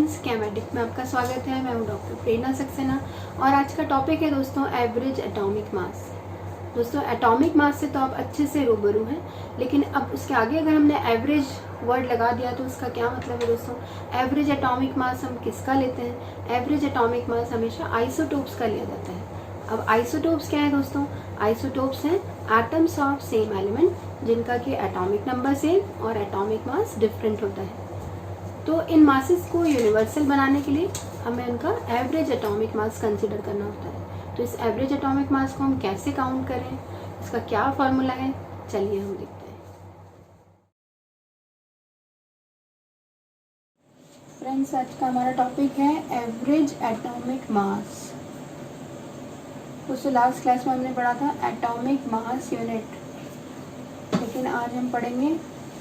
Friends, कैमेटिक में आपका स्वागत है। मैं हूं डॉक्टर प्रेरणा सक्सेना और आज का टॉपिक है दोस्तों एवरेज एटॉमिक मास। दोस्तों एटॉमिक मास से तो आप अच्छे से रूबरू हैं, लेकिन अब उसके आगे अगर हमने एवरेज वर्ड लगा दिया तो उसका क्या मतलब है दोस्तों। एवरेज एटॉमिक मास हम किसका लेते हैं? एवरेज एटॉमिक मास हमेशा आइसोटोप्स का लिया जाता है। अब आइसोटोप्स क्या है दोस्तों? आइसोटोप्स हैं एटम्स ऑफ सेम एलिमेंट जिनका कि एटॉमिक नंबर सेम और एटॉमिक मास डिफरेंट होता है। तो इन मासेस को यूनिवर्सल बनाने के लिए हमें उनका एवरेज एटॉमिक मास कंसीडर करना होता है। तो इस एवरेज एटॉमिक मास को हम कैसे काउंट करें, इसका क्या फॉर्मूला है, चलिए हम देखते हैं। फ्रेंड्स, आज का हमारा टॉपिक है एवरेज एटॉमिक मास। दोस्तों लास्ट क्लास में हमने पढ़ा था एटॉमिक मास यूनिट, लेकिन आज हम पढ़ेंगे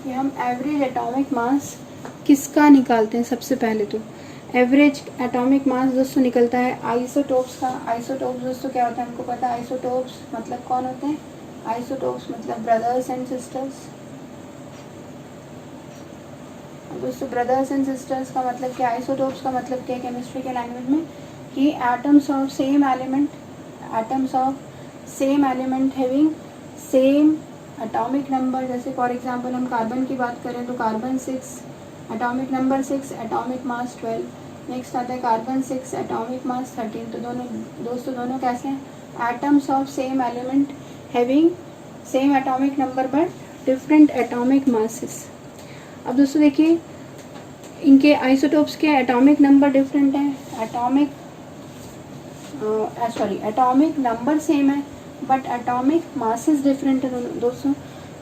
कि हम एवरेज एटॉमिक मास किसका निकालते हैं। सबसे पहले तो एवरेज एटॉमिक मास दोस्तों निकलता है आइसोटोप्स का। आइसोटोप्स दोस्तों क्या होता है हमको पता है। आइसोटोप्स मतलब कौन होते हैं? आइसोटोप्स मतलब ब्रदर्स एंड सिस्टर्स। दोस्तों ब्रदर्स एंड सिस्टर्स का मतलब क्या? आइसोटोप्स का मतलब क्या केमिस्ट्री के लैंग्वेज में? कि atoms of same element, atoms of same element having same atomic number. जैसे फॉर एग्जांपल हम कार्बन की बात करें तो carbon 6 atomic number 6, atomic mass 12। Next आता है कार्बन 6 एटॉमिक मास 13। तो दोनों कैसे हैं? Atoms of same element having same atomic number but different atomic masses. अब दोस्तों देखिए इनके आइसोटोप्स के एटॉमिक नंबर डिफरेंट है, एटॉमिक नंबर सेम है बट एटॉमिक मासेस डिफरेंट है दोस्तों।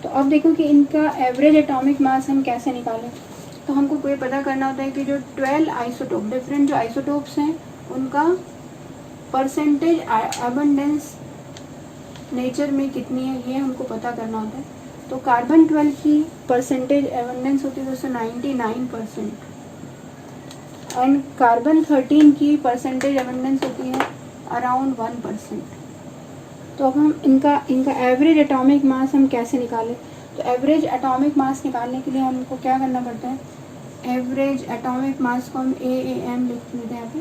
तो अब देखो कि इनका एवरेज एटॉमिक मास हम कैसे निकालें। तो हमको कोई पता करना होता है कि जो 12 आइसोटोप, डिफरेंट जो आइसोटोप्स हैं उनका परसेंटेज अबंडेंस नेचर में कितनी है, ये हमको पता करना होता है। तो कार्बन 12 की परसेंटेज अबंडेंस होती है दोस्तों 99% एंड कार्बन 13 की परसेंटेज अबंडेंस होती है अराउंड 1%। तो अब हम इनका एवरेज एटॉमिक मास हम कैसे निकालें। तो एवरेज एटॉमिक मास निकालने के लिए हमको क्या करना पड़ता है? एवरेज एटॉमिक मास को हम AAM लिख देते हैं यहाँ पे।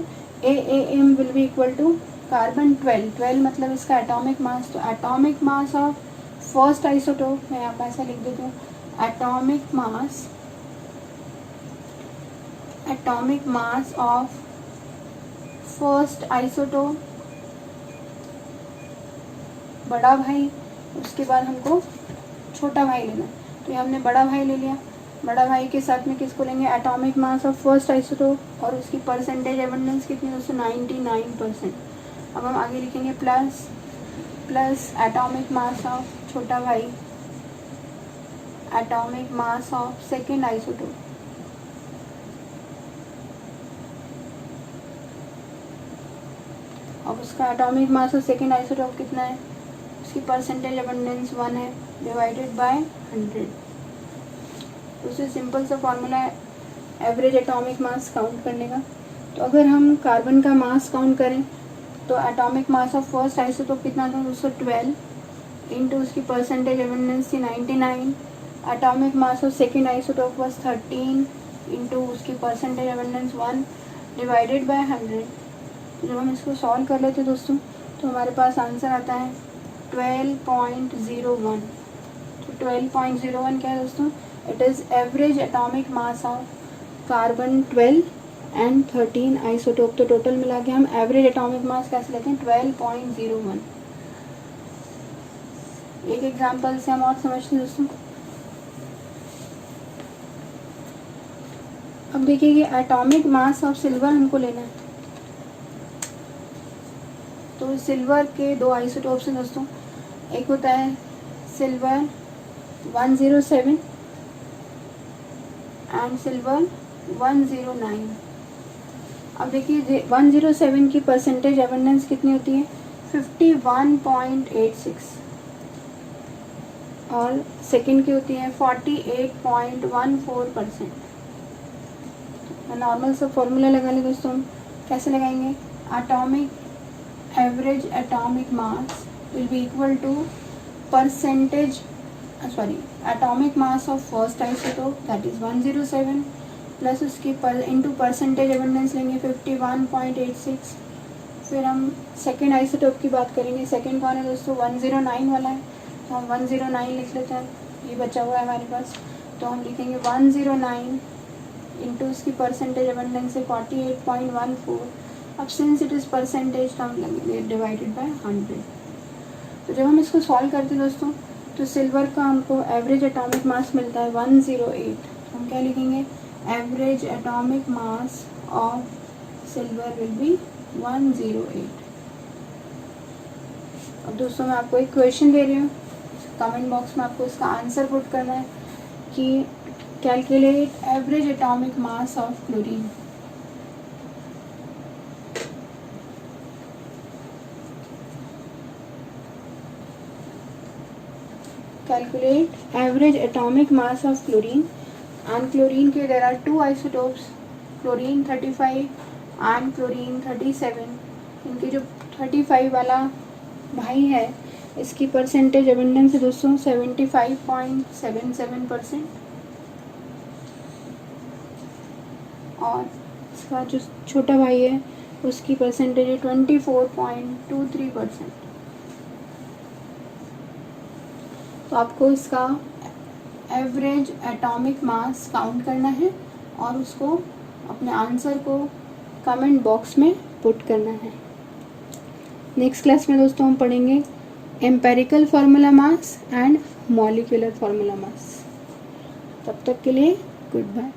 AAM will be equal to carbon 12 मतलब इसका एटॉमिक मास। तो atomic mass of first isotope, मैं यहाँ पे ऐसा लिख देती हूँ, atomic mass of first isotope बड़ा भाई, उसके बाद हमको छोटा भाई लेना। तो ये हमने बड़ा भाई ले लिया। बड़ा भाई के साथ में किसको लेंगे? Atomic mass of first isotope और उसकी परसेंटेज अबंडेंस कितनी है दोस्तों? 99%। अब हम आगे लिखेंगे प्लस एटॉमिक मास ऑफ छोटा भाई, atomic mass of second isotope. अब उसका atomic mass of second isotope कितना है? उसकी परसेंटेज अबंडेंस 1 है डिवाइडेड बाय 100। उससे सिंपल सा फॉर्मूला है एवरेज एटॉमिक मास काउंट करने का। तो अगर हम कार्बन का मास काउंट करें तो atomic mass of first isotope कितना था दोस्तों? 12 इंटू उसकी परसेंटेज अबंडेंस थी 99। Atomic mass of second isotope was 13 into उसकी परसेंटेज अबंडेंस 1 डिवाइडेड बाय 100। जब हम इसको सॉल्व कर लेते दोस्तों तो हमारे पास आंसर आता है 12.01। तो 12.01 क्या है दोस्तों? It is average atomic mass of carbon 12 and 13 isotope. तो टोटल मिला के हम एवरेज एटॉमिक मास कैसे लेते हैं? 12.01। एक एग्जांपल से हम और समझते हैं दोस्तों। अब देखिए कि एटॉमिक मास ऑफ सिल्वर हमको लेना है। तो सिल्वर के दो आइसोटोप्स हैं दोस्तों, एक होता है सिल्वर 107 एंड सिल्वर 109। अब देखिए 107 की परसेंटेज अबंडेंस कितनी होती है? 51.86 और सेकेंड की होती है 48.14%। नॉर्मल सा फॉर्मूला लगा ले दोस्तों। हम कैसे लगाएंगे? Average atomic mass will be equal to atomic mass of first isotope, that is 107, plus उसकी इंटू परसेंटेज एबंडेंस लेंगे 51.86। फिर हम सेकेंड आइसोटोप की बात करेंगे। सेकेंड कौन है दोस्तों, 109 वाला है, तो हम 109 लिख लेते हैं, ये बचा हुआ है हमारे पास। तो हम लिखेंगे 109 इंटू उसकी परसेंटेज एबंडेंस है 48.14। अब सिंस इट इज़ परसेंटेज तो हम लगेंगे डिवाइडेड बाय 100। तो जब हम इसको सॉल्व करते हैं दोस्तों, तो सिल्वर का हमको एवरेज एटॉमिक मास मिलता है 108। तो हम क्या लिखेंगे, average atomic mass of silver will be 108। अब दोस्तों मैं आपको एक क्वेश्चन दे रही हूँ, कमेंट बॉक्स में आपको इसका आंसर पुट करना है कि calculate average atomic mass of chlorine. Calculate average atomic mass of chlorine. And chlorine के there are 2 isotopes, chlorine 35 and chlorine 37। इनके जो 35 वाला भाई है, इसकी परसेंटेज एबंडेंस है दोस्तों 75.77%, और इसका जो छोटा भाई है उसकी परसेंटेज है 24.23%। तो आपको इसका एवरेज एटॉमिक मास काउंट करना है और उसको अपने आंसर को कमेंट बॉक्स में पुट करना है। नेक्स्ट क्लास में दोस्तों हम पढ़ेंगे empirical formula mass and molecular formula mass. तब तक के लिए गुड बाय।